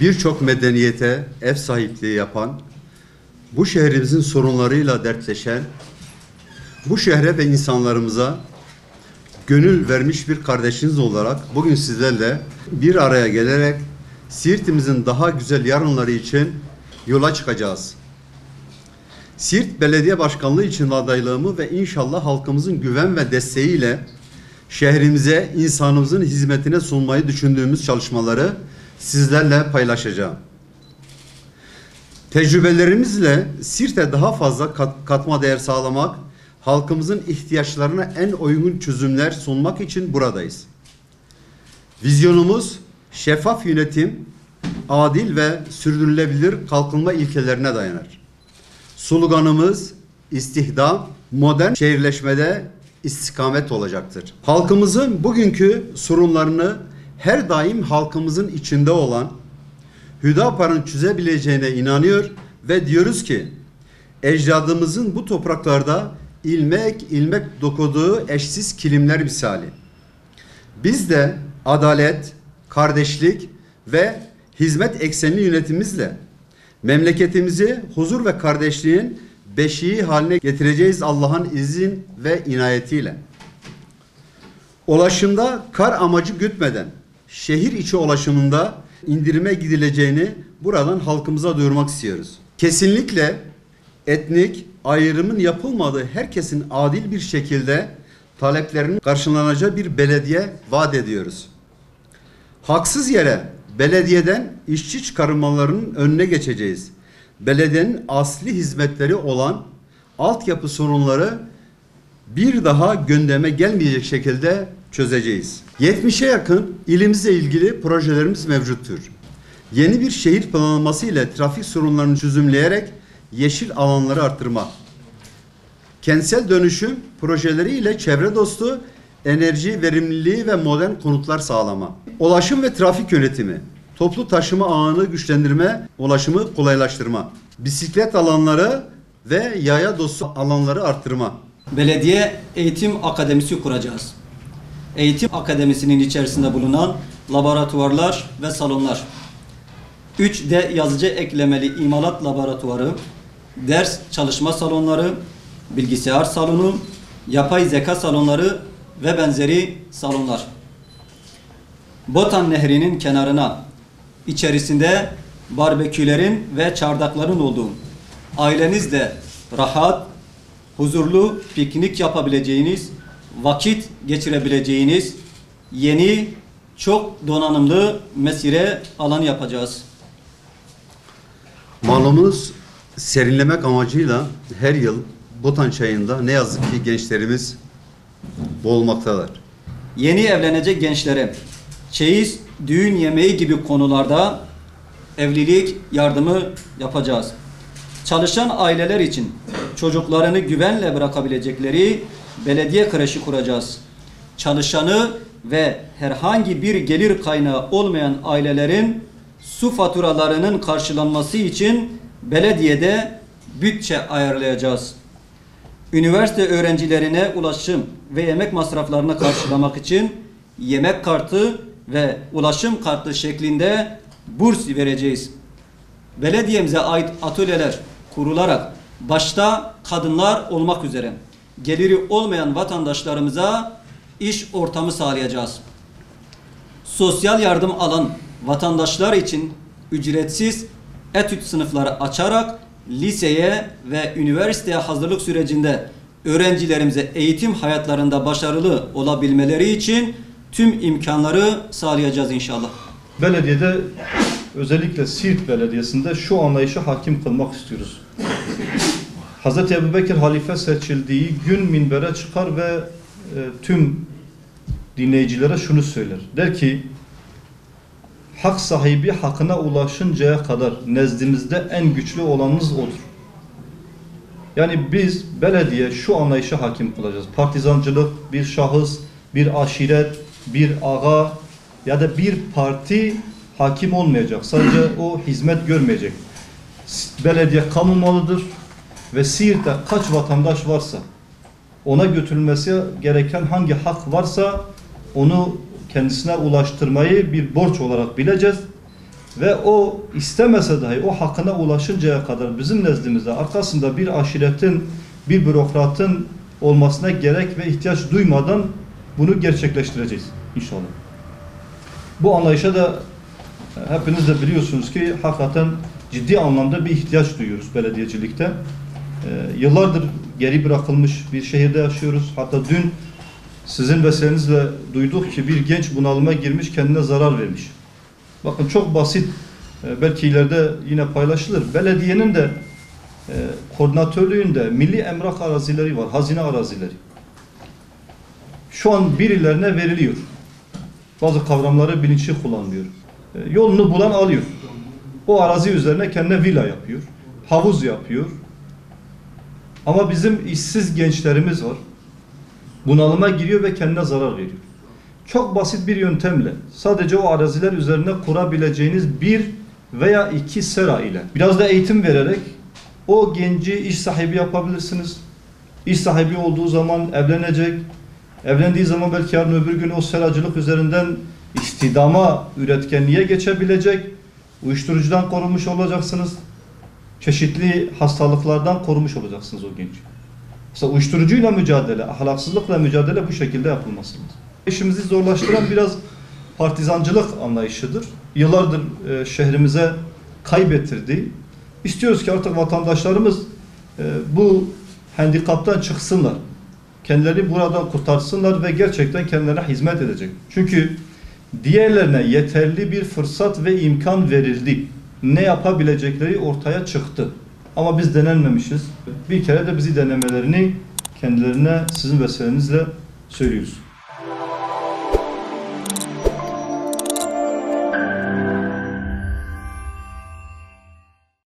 birçok medeniyete ev sahipliği yapan, bu şehrimizin sorunlarıyla dertleşen, bu şehre ve insanlarımıza gönül vermiş bir kardeşiniz olarak bugün sizlerle bir araya gelerek Siirt'imizin daha güzel yarınları için yola çıkacağız. Siirt Belediye Başkanlığı için adaylığımı ve inşallah halkımızın güven ve desteğiyle şehrimize, insanımızın hizmetine sunmayı düşündüğümüz çalışmaları sizlerle paylaşacağım. Tecrübelerimizle Siirt'e daha fazla katma değer sağlamak, halkımızın ihtiyaçlarına en uygun çözümler sunmak için buradayız. Vizyonumuz şeffaf yönetim, adil ve sürdürülebilir kalkınma ilkelerine dayanır. Sloganımız istihdam, modern şehirleşmede istikamet olacaktır. Halkımızın bugünkü sorunlarını her daim halkımızın içinde olan Hüdapar'ın çözebileceğine inanıyor ve diyoruz ki ecdadımızın bu topraklarda ilmek ilmek dokuduğu eşsiz kilimler misali. Biz de adalet, kardeşlik ve hizmet eksenli yönetimimizle memleketimizi huzur ve kardeşliğin beşiği haline getireceğiz Allah'ın izin ve inayetiyle. Ulaşımda kar amacı gütmeden şehir içi ulaşımında indirime gidileceğini buradan halkımıza duyurmak istiyoruz. Kesinlikle etnik ayrımın yapılmadığı, herkesin adil bir şekilde taleplerinin karşılanacağı bir belediye vaat ediyoruz. Haksız yere belediyeden işçi çıkarmalarının önüne geçeceğiz. Belediyenin asli hizmetleri olan altyapı sorunları bir daha gündeme gelmeyecek şekilde çözeceğiz. 70'e yakın ilimizle ilgili projelerimiz mevcuttur. Yeni bir şehir planlaması ile trafik sorunlarını çözümleyerek yeşil alanları arttırma, kentsel dönüşüm projeleri ile çevre dostu enerji verimliliği ve modern konutlar sağlama, ulaşım ve trafik yönetimi, toplu taşıma ağını güçlendirme, ulaşımı kolaylaştırma, bisiklet alanları ve yaya dostu alanları arttırma. Belediye Eğitim Akademisi kuracağız. Eğitim Akademisi'nin içerisinde bulunan laboratuvarlar ve salonlar, 3D yazıcı eklemeli imalat laboratuvarı, ders çalışma salonları, bilgisayar salonu, yapay zeka salonları ve benzeri salonlar. Botan Nehri'nin kenarına, içerisinde barbekülerin ve çardakların olduğu, ailenizle rahat, huzurlu piknik yapabileceğiniz, vakit geçirebileceğiniz yeni, çok donanımlı mesire alanı yapacağız. Malumunuz serinlemek amacıyla her yıl Botan Çayı'nda ne yazık ki gençlerimiz boğulmaktalar. Yeni evlenecek gençlere çeyiz, düğün yemeği gibi konularda evlilik yardımı yapacağız. Çalışan aileler için çocuklarını güvenle bırakabilecekleri belediye kreşi kuracağız. Çalışanı ve herhangi bir gelir kaynağı olmayan ailelerin su faturalarının karşılanması için belediyede bütçe ayarlayacağız. Üniversite öğrencilerine ulaşım ve yemek masraflarını karşılamak için yemek kartı ve ulaşım kartı şeklinde burs vereceğiz. Belediyemize ait atölyeler kurularak başta kadınlar olmak üzere geliri olmayan vatandaşlarımıza iş ortamı sağlayacağız. Sosyal yardım alan vatandaşlar için ücretsiz etüt sınıfları açarak liseye ve üniversiteye hazırlık sürecinde öğrencilerimize eğitim hayatlarında başarılı olabilmeleri için tüm imkanları sağlayacağız inşallah. Belediyede, özellikle Siirt Belediyesi'nde şu anlayışı hakim kılmak istiyoruz. Hz. Ebubekir halife seçildiği gün minbere çıkar ve tüm dinleyicilere şunu söyler. Der ki, hak sahibi hakkına ulaşıncaya kadar nezdimizde en güçlü olanınız odur. Yani biz belediye şu anlayışa hakim kılacağız. Partizancılık, bir şahıs, bir aşiret, bir ağa ya da bir parti hakim olmayacak. Sadece o hizmet görmeyecek. Belediye kamu malıdır ve Siirt'te kaç vatandaş varsa ona götürülmesi gereken hangi hak varsa onu kendisine ulaştırmayı bir borç olarak bileceğiz ve o istemese dahi o hakkına ulaşıncaya kadar bizim nezdimizde arkasında bir aşiretin, bir bürokratın olmasına gerek ve ihtiyaç duymadan bunu gerçekleştireceğiz inşallah. Bu anlayışa da hepiniz de biliyorsunuz ki hakikaten ciddi anlamda bir ihtiyaç duyuyoruz belediyecilikte. Yıllardır geri bırakılmış bir şehirde yaşıyoruz. Hatta dün sizin vesilenizle duyduk ki bir genç bunalıma girmiş, kendine zarar vermiş. Bakın çok basit, belki ileride yine paylaşılır. Belediyenin de koordinatörlüğünde milli emlak arazileri var, hazine arazileri. Şu an birilerine veriliyor. Bazı kavramları bilinçli kullanılıyor. Yolunu bulan alıyor. O arazi üzerine kendine villa yapıyor, havuz yapıyor. Ama bizim işsiz gençlerimiz var. Bunalıma giriyor ve kendine zarar veriyor. Çok basit bir yöntemle sadece o araziler üzerine kurabileceğiniz bir veya iki sera ile biraz da eğitim vererek o genci iş sahibi yapabilirsiniz. İş sahibi olduğu zaman evlenecek. Evlendiği zaman belki yarın öbür gün o seracılık üzerinden istidama, üretkenliğe geçebilecek. Uyuşturucudan korunmuş olacaksınız. Çeşitli hastalıklardan korunmuş olacaksınız o genç. Mesela uyuşturucuyla mücadele, ahlaksızlıkla mücadele bu şekilde yapılması lazım. İşimizi zorlaştıran biraz partizancılık anlayışıdır. Yıllardır şehrimize kaybettirdi. İstiyoruz ki artık vatandaşlarımız bu handikaptan çıksınlar. Kendilerini buradan kurtarsınlar ve gerçekten kendilerine hizmet edecek. Çünkü diğerlerine yeterli bir fırsat ve imkan verildi. Ne yapabilecekleri ortaya çıktı. Ama biz denenmemişiz. Bir kere de bizi denemelerini kendilerine sizin vesilenizle söylüyoruz.